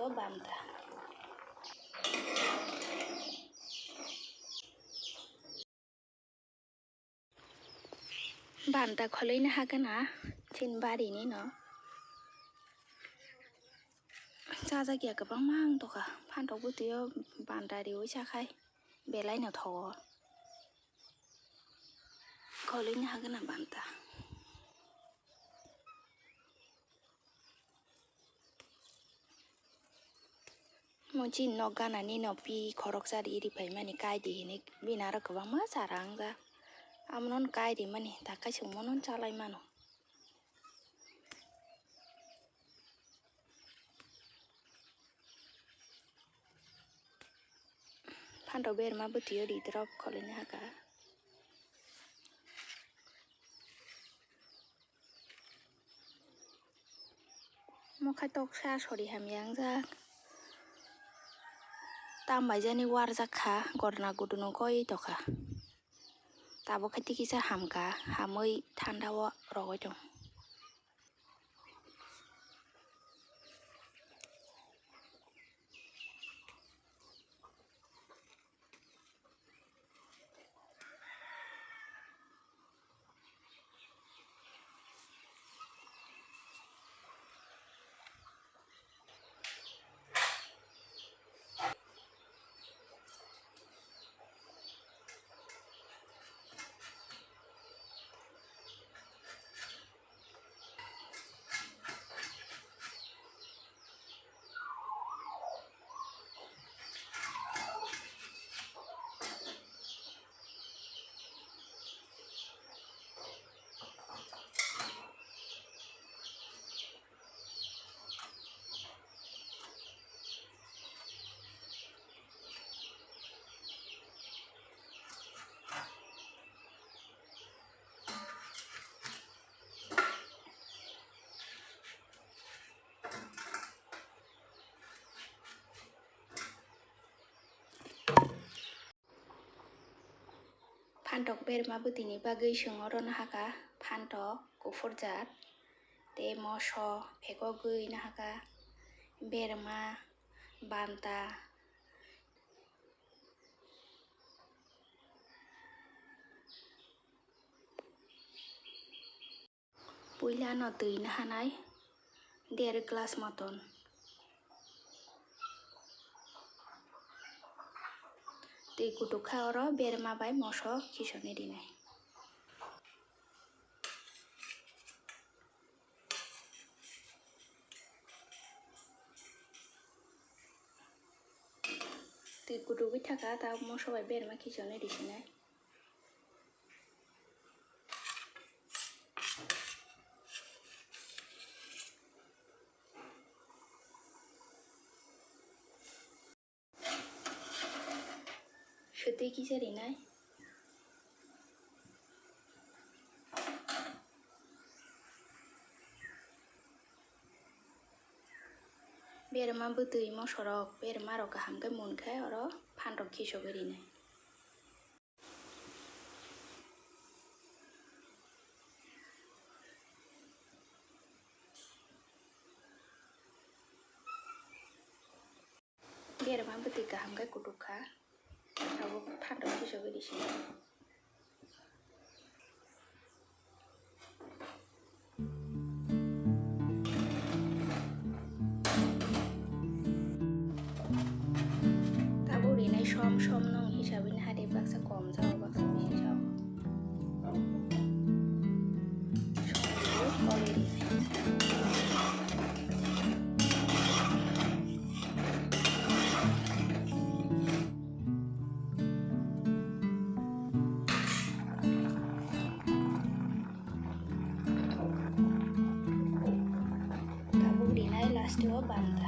banta. Banta kholoino haगोन ना थिन बारिनि न जाजागिया गोबां माहां दखा फान्थाव बोथोयाव बान्दा रिवै साखाय बेलाइनाव थाव खलोino हागोन ना बान्ता मोनसे न' गानानि न'पि खरक जारि इरिफाय माने गायदि हिने बिनार गोबां मा जारांजा आमनन गायदि माने दाखाय सोंमनन चालाय मानो Fantok Berma Bwtwi di drop kholoino haga mokai tok sa sori hamyang ja tambai jani war jakha gorna guduno koi toka tabo khati kisa hamka hamoi thandao rogoi dong Fantok Berma Bwtwini bagui songoron haga Fantok gufur jat te moso phego gui na haga Berma banta puila no tui na hanai 1.5 glass moton tui kutukha oro Berma bai moso kisoni dinai tui kutukui thaka ta moso bai Berma kisoni disinai Sutui kisa rinai Berma Bwtwi mosorok Berma rok hamkai munkai oro Fantok kisogoi rinai Berma Bwtwi hamkai kutukha abo Fantok kisogoi disinai som nong hisabin hade baksa kom jao baksa bisi jao som koli tabung dinai last dua banta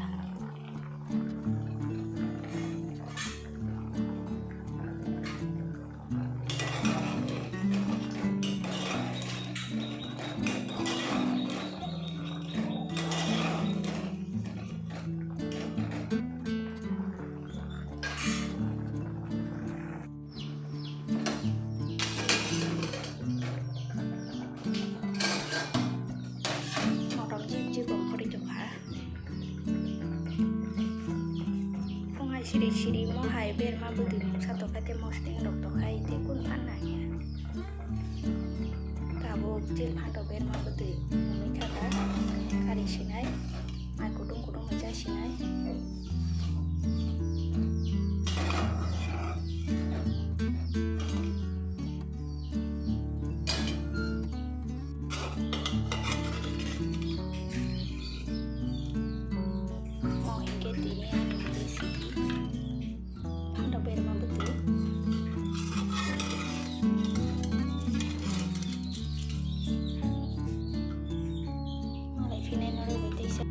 Motom jip jip bom hori jok ha siri mo hai Berma Bwtwi sato kate mosting rok to khai te kun pananya tabuk jil Fantok Berma Bwtwi mui thaka kari sinai mai kudung meja sinai Fantok Berma Bwtwi mulai final nore betai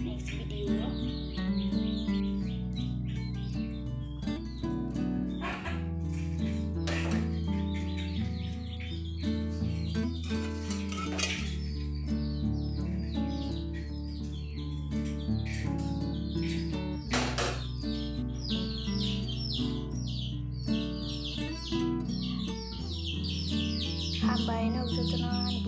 next video hambai no butunan